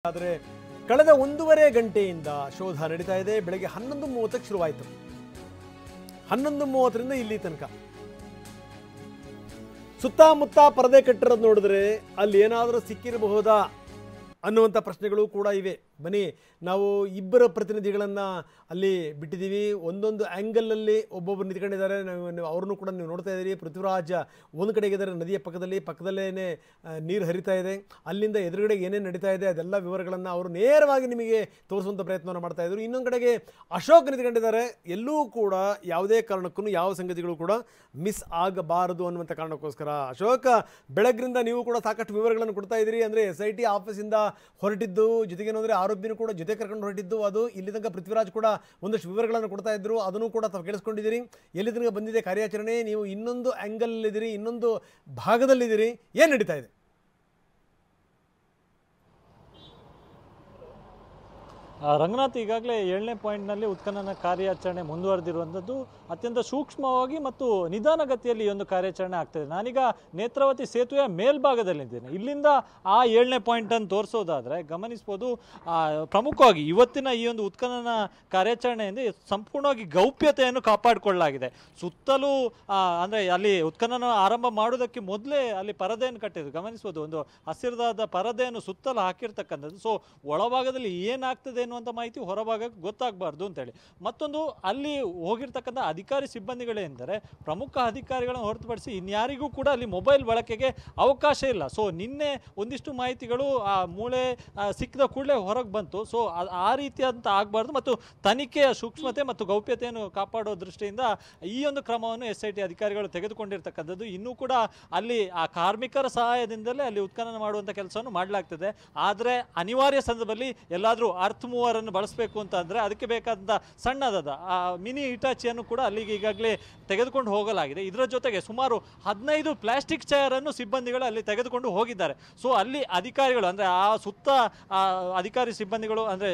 ಆದರೆ ಕಳೆದ 1.5 ಗಂಟೆಯಿಂದ ಶೋಧ ನಡೀತಾ ಇದೆ. ಬೆಳಗ್ಗೆ 11:30ಕ್ಕೆ ಶುರುವಾಯಿತು. 11:30ರಿಂದ ಇಲ್ಲಿ ತನಕ ಸುತ್ತಮುತ್ತ ಪರದೆ ಕಟ್ಟಿರೋದು ನೋಡಿದ್ರೆ ಅಲ್ಲಿ ಏನಾದರೂ ಸಿಕ್ಕಿರಬಹುದಾ ಅನ್ನುವಂಥ ಪ್ರಶ್ನೆಗಳು ಕೂಡ ಇವೆ. ಬನ್ನಿ, ನಾವು ಇಬ್ಬರ ಪ್ರತಿನಿಧಿಗಳನ್ನು ಅಲ್ಲಿ ಬಿಟ್ಟಿದ್ದೀವಿ. ಒಂದೊಂದು ಆ್ಯಂಗಲಲ್ಲಿ ಒಬ್ಬೊಬ್ಬರು ನಿಂತ್ಕೊಂಡಿದ್ದಾರೆ. ಅವ್ರನ್ನೂ ಕೂಡ ನೀವು ನೋಡ್ತಾ ಇದ್ದೀರಿ. ಪೃಥ್ವಿರಾಜ್ ಒಂದು ಕಡೆಗಿದ್ದಾರೆ, ನದಿಯ ಪಕ್ಕದಲ್ಲೇ ನೀರು ಹರಿತಾ ಇದೆ. ಅಲ್ಲಿಂದ ಎದುರುಗಡೆ ಏನೇನು ನಡೀತಾ ಇದೆ ಅದೆಲ್ಲ ವಿವರಗಳನ್ನು ಅವರು ನೇರವಾಗಿ ನಿಮಗೆ ತೋರಿಸುವಂಥ ಪ್ರಯತ್ನವನ್ನು ಮಾಡ್ತಾ ಇದ್ರು. ಇನ್ನೊಂದು ಕಡೆಗೆ ಅಶೋಕ್ ನಿಂತ್ಕೊಂಡಿದ್ದಾರೆ. ಎಲ್ಲೂ ಕೂಡ ಯಾವುದೇ ಕಾರಣಕ್ಕೂ ಯಾವ ಸಂಗತಿಗಳು ಕೂಡ ಮಿಸ್ ಆಗಬಾರದು ಅನ್ನುವಂಥ ಕಾರಣಕ್ಕೋಸ್ಕರ ಅಶೋಕ್, ಬೆಳಗ್ಗಿನಿಂದ ನೀವು ಕೂಡ ಸಾಕಷ್ಟು ವಿವರಗಳನ್ನು ಕೊಡ್ತಾ ಇದ್ದೀರಿ. ಅಂದರೆ SIT ಆಫೀಸಿಂದ ಹೊರಟಿದ್ದು, ಜೊತೆಗೇನು ಅಂದರೆ ಆರೋಪಿನೂ ಕೂಡ ಜೊತೆ ಕರ್ಕೊಂಡು ಹೊರಟಿದ್ದು, ಅದು ಇಲ್ಲಿ ತನಕ ಪೃಥ್ವಿರಾಜ್ ಕೂಡ ಒಂದಷ್ಟು ವಿವರಗಳನ್ನು ಕೊಡ್ತಾ ಇದ್ರು. ಅದನ್ನು ಕೂಡ ತಾವು ಕೇಳಿಸ್ಕೊಂಡಿದ್ದೀರಿ. ಎಲ್ಲಿ ತನಕ ಬಂದಿದೆ ಕಾರ್ಯಾಚರಣೆ, ನೀವು ಇನ್ನೊಂದು ಆ್ಯಂಗಲಲ್ಲಿದ್ದೀರಿ, ಇನ್ನೊಂದು ಭಾಗದಲ್ಲಿದ್ದೀರಿ, ಏನು ನಡೀತಾ ಇದೆ? ರಂಗನಾಥ್, ಈಗಾಗಲೇ 7ನೇ ಪಾಯಿಂಟ್ನಲ್ಲಿ ಉತ್ಖನನ ಕಾರ್ಯಾಚರಣೆ ಮುಂದುವರೆದಿರುವಂಥದ್ದು ಅತ್ಯಂತ ಸೂಕ್ಷ್ಮವಾಗಿ ಮತ್ತು ನಿಧಾನಗತಿಯಲ್ಲಿ ಈ ಒಂದು ಕಾರ್ಯಾಚರಣೆ ಆಗ್ತದೆ. ನಾನೀಗ ನೇತ್ರಾವತಿ ಸೇತುವೆಯ ಮೇಲ್ಭಾಗದಲ್ಲಿದ್ದೇನೆ. ಇಲ್ಲಿಂದ ಆ 7ನೇ ಪಾಯಿಂಟನ್ನು ತೋರಿಸೋದಾದರೆ ಗಮನಿಸ್ಬೋದು, ಪ್ರಮುಖವಾಗಿ ಇವತ್ತಿನ ಈ ಒಂದು ಉತ್ಖನನ ಕಾರ್ಯಾಚರಣೆಯಿಂದ ಸಂಪೂರ್ಣವಾಗಿ ಗೌಪ್ಯತೆಯನ್ನು ಕಾಪಾಡಿಕೊಳ್ಳಲಾಗಿದೆ. ಸುತ್ತಲೂ ಅಂದರೆ ಅಲ್ಲಿ ಉತ್ಖನನ ಆರಂಭ ಮಾಡೋದಕ್ಕೆ ಮೊದಲೇ ಅಲ್ಲಿ ಪರದೆಯನ್ನು ಕಟ್ಟಿದ್ರು. ಗಮನಿಸ್ಬೋದು, ಒಂದು ಹಸಿರಾದ ಪರದೆಯನ್ನು ಸುತ್ತಲೂ ಹಾಕಿರ್ತಕ್ಕಂಥದ್ದು. ಸೊ ಒಳಭಾಗದಲ್ಲಿ ಏನಾಗ್ತದೆ ಅನ್ನುವಂಥ ಮಾಹಿತಿ ಹೊರಭಾಗಕ್ಕೆ ಗೊತ್ತಾಗಬಾರ್ದು ಅಂತೇಳಿ. ಮತ್ತೊಂದು, ಅಲ್ಲಿ ಹೋಗಿರ್ತಕ್ಕಂಥ ಅಧಿಕಾರಿ ಸಿಬ್ಬಂದಿಗಳೆಂದರೆ ಪ್ರಮುಖ ಅಧಿಕಾರಿಗಳನ್ನು ಹೊರತುಪಡಿಸಿ ಇನ್ಯಾರಿಗೂ ಕೂಡ ಅಲ್ಲಿ ಮೊಬೈಲ್ ಬಳಕೆಗೆ ಅವಕಾಶ ಇಲ್ಲ. ಸೊ ನಿನ್ನೆ ಒಂದಿಷ್ಟು ಮಾಹಿತಿಗಳು ಆ ಮೂಳೆ ಸಿಕ್ಕಿದ ಕೂಡಲೇ ಹೊರಗೆ ಬಂತು. ಸೊ ಆ ರೀತಿಯಂತ ಆಗಬಾರ್ದು ಮತ್ತು ತನಿಖೆಯ ಸೂಕ್ಷ್ಮತೆ ಮತ್ತು ಗೌಪ್ಯತೆಯನ್ನು ಕಾಪಾಡೋ ದೃಷ್ಟಿಯಿಂದ ಈ ಒಂದು ಕ್ರಮವನ್ನು SIT ಅಧಿಕಾರಿಗಳು ತೆಗೆದುಕೊಂಡಿರ್ತಕ್ಕಂಥದ್ದು. ಇನ್ನೂ ಕೂಡ ಅಲ್ಲಿ ಆ ಕಾರ್ಮಿಕರ ಸಹಾಯದಿಂದಲೇ ಅಲ್ಲಿ ಉತ್ಖನನ ಮಾಡುವಂಥ ಕೆಲಸವನ್ನು ಮಾಡಲಾಗ್ತದೆ. ಆದರೆ ಅನಿವಾರ್ಯ ಸಂದರ್ಭದಲ್ಲಿ ಎಲ್ಲಾದರೂ ಅರ್ಥ ಮೂವರನ್ನು ಬಳಸಬೇಕು ಅಂತ ಅಂದರೆ ಅದಕ್ಕೆ ಬೇಕಾದಂಥ ಸಣ್ಣದಾದ ಮಿನಿ ಹಿಟಾಚಿಯನ್ನು ಕೂಡ ಅಲ್ಲಿಗೆ ಈಗಾಗಲೇ ತೆಗೆದುಕೊಂಡು ಹೋಗಲಾಗಿದೆ. ಇದರ ಜೊತೆಗೆ ಸುಮಾರು 15 ಪ್ಲಾಸ್ಟಿಕ್ ಚೇರನ್ನು ಸಿಬ್ಬಂದಿಗಳು ಅಲ್ಲಿ ತೆಗೆದುಕೊಂಡು ಹೋಗಿದ್ದಾರೆ. ಸೊ ಅಲ್ಲಿ ಅಧಿಕಾರಿಗಳು ಅಂದರೆ ಆ ಸುತ್ತ ಅಧಿಕಾರಿ ಸಿಬ್ಬಂದಿಗಳು ಅಂದರೆ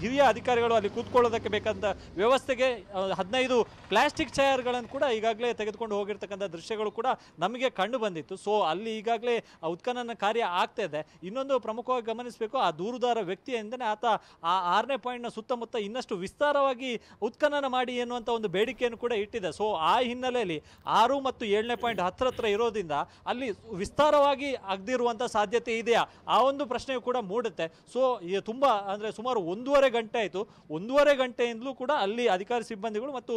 ಹಿರಿಯ ಅಧಿಕಾರಿಗಳು ಅಲ್ಲಿ ಕೂತ್ಕೊಳ್ಳೋದಕ್ಕೆ ಬೇಕಾದಂಥ ವ್ಯವಸ್ಥೆಗೆ 15 ಪ್ಲಾಸ್ಟಿಕ್ ಚೇರ್ಗಳನ್ನು ಕೂಡ ಈಗಾಗಲೇ ತೆಗೆದುಕೊಂಡು ಹೋಗಿರ್ತಕ್ಕಂಥ ದೃಶ್ಯಗಳು ಕೂಡ ನಮಗೆ ಕಂಡು ಬಂದಿತ್ತು. ಸೊ ಅಲ್ಲಿ ಈಗಾಗಲೇ ಉತ್ಖನನ ಕಾರ್ಯ ಆಗ್ತಾ ಇದೆ. ಇನ್ನೊಂದು ಪ್ರಮುಖವಾಗಿ ಗಮನಿಸಬೇಕು, ಆ ದೂರುದಾರ ವ್ಯಕ್ತಿಯಿಂದನೇ ಆತ ಆ 6ನೇ ಪಾಯಿಂಟ್ನ ಸುತ್ತಮುತ್ತ ಇನ್ನಷ್ಟು ವಿಸ್ತಾರವಾಗಿ ಉತ್ಖನನ ಮಾಡಿ ಎನ್ನುವಂಥ ಒಂದು ಬೇಡಿಕೆಯನ್ನು ಕೂಡ ಇಟ್ಟಿದೆ. ಸೊ ಆ ಹಿನ್ನೆಲೆಯಲ್ಲಿ 6 ಮತ್ತು 7ನೇ ಪಾಯಿಂಟ್ ಹತ್ರ ಇರೋದ್ರಿಂದ ಅಲ್ಲಿ ವಿಸ್ತಾರವಾಗಿ ಆಗದಿರುವಂಥ ಸಾಧ್ಯತೆ ಇದೆಯಾ, ಆ ಒಂದು ಪ್ರಶ್ನೆಯು ಕೂಡ ಮೂಡುತ್ತೆ. ಸೊ ತುಂಬ ಅಂದರೆ ಸುಮಾರು 1.5 ಗಂಟೆ ಆಯಿತು. 1.5 ಗಂಟೆಯಿಂದಲೂ ಕೂಡ ಅಲ್ಲಿ ಅಧಿಕಾರಿ ಸಿಬ್ಬಂದಿಗಳು ಮತ್ತು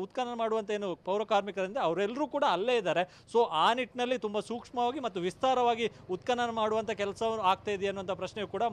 ಉತ್ಖನನ ಮಾಡುವಂಥ ಏನು ಪೌರ ಕಾರ್ಮಿಕರಿಂದ ಅವರೆಲ್ಲರೂ ಕೂಡ ಅಲ್ಲೇ ಇದ್ದಾರೆ. ಸೊ ಆ ನಿಟ್ಟಿನಲ್ಲಿ ತುಂಬ ಸೂಕ್ಷ್ಮವಾಗಿ ಮತ್ತು ವಿಸ್ತಾರವಾಗಿ ಉತ್ಖನನ ಮಾಡುವಂಥ ಕೆಲಸ ಆಗ್ತಾ ಇದೆ ಅನ್ನುವಂಥ ಪ್ರಶ್ನೆಯು ಕೂಡ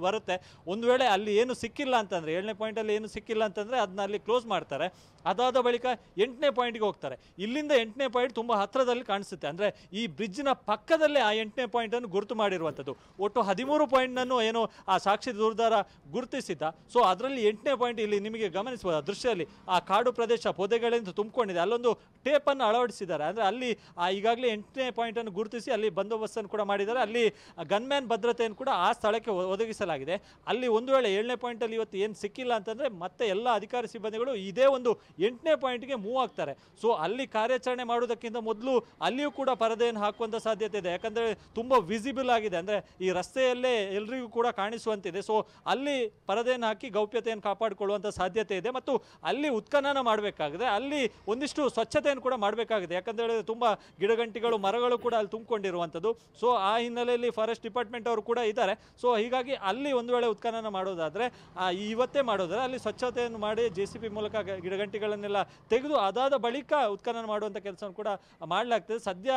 ಬರುತ್ತೆ. ಒಂದು ವೇಳೆ ಅಲ್ಲಿ ಏನು ಸಿಕ್ಕಿಲ್ಲ ಅಂತಂದರೆ, 7ನೇ ಪಾಯಿಂಟಲ್ಲಿ ಏನು ಸಿಕ್ಕಿಲ್ಲ ಅಂತಂದರೆ ಅದನ್ನ ಅಲ್ಲಿ ಕ್ಲೋಸ್ ಮಾಡ್ತಾರೆ. ಅದಾದ ಬಳಿಕ 8ನೇ ಪಾಯಿಂಟ್ಗೆ ಹೋಗ್ತಾರೆ. ಇಲ್ಲಿಂದ 8ನೇ ಪಾಯಿಂಟ್ ತುಂಬ ಹತ್ತಿರದಲ್ಲಿ ಕಾಣಿಸುತ್ತೆ. ಅಂದರೆ ಈ ಬ್ರಿಡ್ಜ್ನ ಪಕ್ಕದಲ್ಲೇ ಆ 8ನೇ ಪಾಯಿಂಟನ್ನು ಗುರುತು ಮಾಡಿರುವಂಥದ್ದು. ಒಟ್ಟು 13 ಪಾಯಿಂಟನ್ನು ಏನು ಆ ಸಾಕ್ಷಿ ದೂರದಾರ ಗುರುತಿಸಿದ್ದ. ಸೊ ಅದರಲ್ಲಿ 8ನೇ ಪಾಯಿಂಟ್ ಇಲ್ಲಿ ನಿಮಗೆ ಗಮನಿಸಬಹುದು. ಆ ದೃಶ್ಯದಲ್ಲಿ ಆ ಕಾಡು ಪ್ರದೇಶ ಪೊದೆಗಳಿಂದ ತುಂಬಿಕೊಂಡಿದೆ. ಅಲ್ಲೊಂದು ಟೇಪನ್ನು ಅಳವಡಿಸಿದ್ದಾರೆ. ಅಂದರೆ ಅಲ್ಲಿ ಈಗಾಗಲೇ 8ನೇ ಪಾಯಿಂಟನ್ನು ಗುರುತಿಸಿ ಅಲ್ಲಿ ಬಂದೋಬಸ್ತನ್ನು ಕೂಡ ಮಾಡಿದ್ದಾರೆ. ಅಲ್ಲಿ ಗನ್ಮ್ಯಾನ್ ಭದ್ರತೆಯನ್ನು ಕೂಡ ಆ ಸ್ಥಳಕ್ಕೆ ಒದಗಿಸಲಾಗಿದೆ. ಅಲ್ಲಿ ಒಂದು ವೇಳೆ 7ನೇ ಪಾಯಿಂಟಲ್ಲಿ ಇವತ್ತು ಏನು ಸಿಕ್ಕಿಲ್ಲ ಅಂತಂದರೆ ಮತ್ತೆ ಎಲ್ಲ ಅಧಿಕಾರಿ ಸಿಬ್ಬಂದಿಗಳು ಇದೇ ಒಂದು 8ನೇ ಪಾಯಿಂಟ್ಗೆ ಮೂವ್ ಆಗ್ತಾರೆ. ಸೊ ಅಲ್ಲಿ ಕಾರ್ಯಾಚರಣೆ ಮಾಡೋದಕ್ಕಿಂತ ಮೊದಲು ಅಲ್ಲಿಯೂ ಕೂಡ ಪರದೆಯನ್ನು ಹಾಕುವಂಥ ಸಾಧ್ಯತೆ ಇದೆ. ಯಾಕಂದರೆ ತುಂಬ ವಿಸಿಬಲ್ ಆಗಿದೆ, ಅಂದರೆ ಈ ರಸ್ತೆಯಲ್ಲೇ ಎಲ್ರಿಗೂ ಕೂಡ ಕಾಣಿಸುವಂತಿದೆ. ಸೊ ಅಲ್ಲಿ ಪರದೆಯನ್ನು ಹಾಕಿ ಗೌಪ್ಯತೆಯನ್ನು ಕಾಪಾಡಿಕೊಳ್ಳುವಂಥ ಸಾಧ್ಯತೆ ಇದೆ. ಮತ್ತು ಅಲ್ಲಿ ಉತ್ಖನನ ಮಾಡಬೇಕಾಗಿದೆ, ಅಲ್ಲಿ ಒಂದಿಷ್ಟು ಸ್ವಚ್ಛತೆಯನ್ನು ಕೂಡ ಮಾಡಬೇಕಾಗಿದೆ. ಯಾಕಂದರೆ ತುಂಬ ಗಿಡಗಂಟಿಗಳು ಮರಗಳು ಕೂಡ ಅಲ್ಲಿ ತುಂಬಿಕೊಂಡಿರುವಂಥದ್ದು. ಸೊ ಆ ಹಿನ್ನೆಲೆಯಲ್ಲಿ ಫಾರೆಸ್ಟ್ ಡಿಪಾರ್ಟ್ಮೆಂಟ್ ಅವರು ಕೂಡ ಇದ್ದಾರೆ. ಸೊ ಹೀಗಾಗಿ ಅಲ್ಲಿ ಒಂದು ವೇಳೆ ಉತ್ಖನನ ಮಾಡೋದಾದರೆ ಇವತ್ತೇ ಮಾಡೋದಾದರೆ ಅಲ್ಲಿ ಸ್ವಚ್ಛತೆಯನ್ನು ಮಾಡಿ JCB ಮೂಲಕ ಗಿಡಗಂಟಿಗಳನ್ನೆಲ್ಲ ತೆಗೆದು ಅದಾದ ಬಳಿಕ ಉತ್ಖನನ ಮಾಡುವಂಥ ಕೆಲಸವನ್ನು ಕೂಡ ಮಾಡಲಾಗ್ತದೆ. ಸದ್ಯ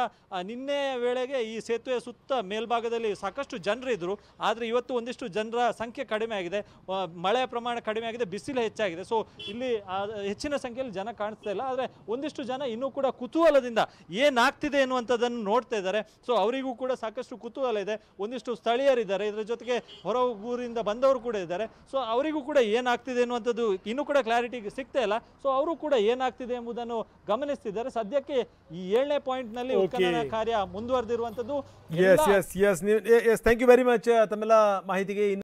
ನಿನ್ನೆ ವೇಳೆಗೆ ಈ ಸೇತುವೆ ಸುತ್ತ ಮೇಲ್ಭಾಗದಲ್ಲಿ ಸಾಕಷ್ಟು ಜನರು ಇದ್ದರು. ಆದರೆ ಇವತ್ತು ಒಂದಿಷ್ಟು ಜನರ ಸಂಖ್ಯೆ ಕಡಿಮೆ ಆಗಿದೆ, ಮಳೆಯ ಪ್ರಮಾಣ ಕಡಿಮೆ ಆಗಿದೆ, ಬಿಸಿಲು ಹೆಚ್ಚಾಗಿದೆ. ಸೊ ಇಲ್ಲಿ ಹೆಚ್ಚಿನ ಸಂಖ್ಯೆಯಲ್ಲಿ ಜನ ಕಾಣಿಸ್ತಾ ಇಲ್ಲ. ಆದರೆ ಒಂದಿಷ್ಟು ಜನ ಇನ್ನೂ ಕೂಡ ಕುತೂಹಲದಿಂದ ಏನಾಗ್ತಿದೆ ಎನ್ನುವಂಥದ್ದನ್ನು ನೋಡ್ತಾ ಇದ್ದಾರೆ. ಸೊ ಅವರಿಗೂ ಕೂಡ ಸಾಕಷ್ಟು ಕುತೂಹಲ ಇದೆ. ಒಂದಿಷ್ಟು ಸ್ಥಳೀಯರಿದ್ದಾರೆ, ಇದರ ಜೊತೆಗೆ ಹೊರ ಊರಿಂದ ಬಂದವರು ಕೂಡ ಇದ್ದಾರೆ. ಸೊ ಅವರಿಗೂ ಕೂಡ ಏನಾಗ್ತಿದೆ ಅನ್ನುವಂಥದ್ದು ಇನ್ನೂ ಕೂಡ ಕ್ಲಾರಿಟಿ ಸಿಗ್ತಾ ಇಲ್ಲ. ಸೊ ಅವರು ಕೂಡ ಏನಾಗ್ತಿದೆ ಎಂಬುದನ್ನು ಗಮನಿಸ್ತಿದ್ದಾರೆ. ಸದ್ಯಕ್ಕೆ ಈ 7ನೇ ಪಾಯಿಂಟ್ನಲ್ಲಿ ಉತ್ಖನನ ಕಾರ್ಯ ಮುಂದುವರೆದಿರುವಂಥದ್ದು. ಥ್ಯಾಂಕ್ ಯು ವೆರಿ ಮಚ್ ತಮ್ಮೆಲ್ಲ ಮಾಹಿತಿಗೆ.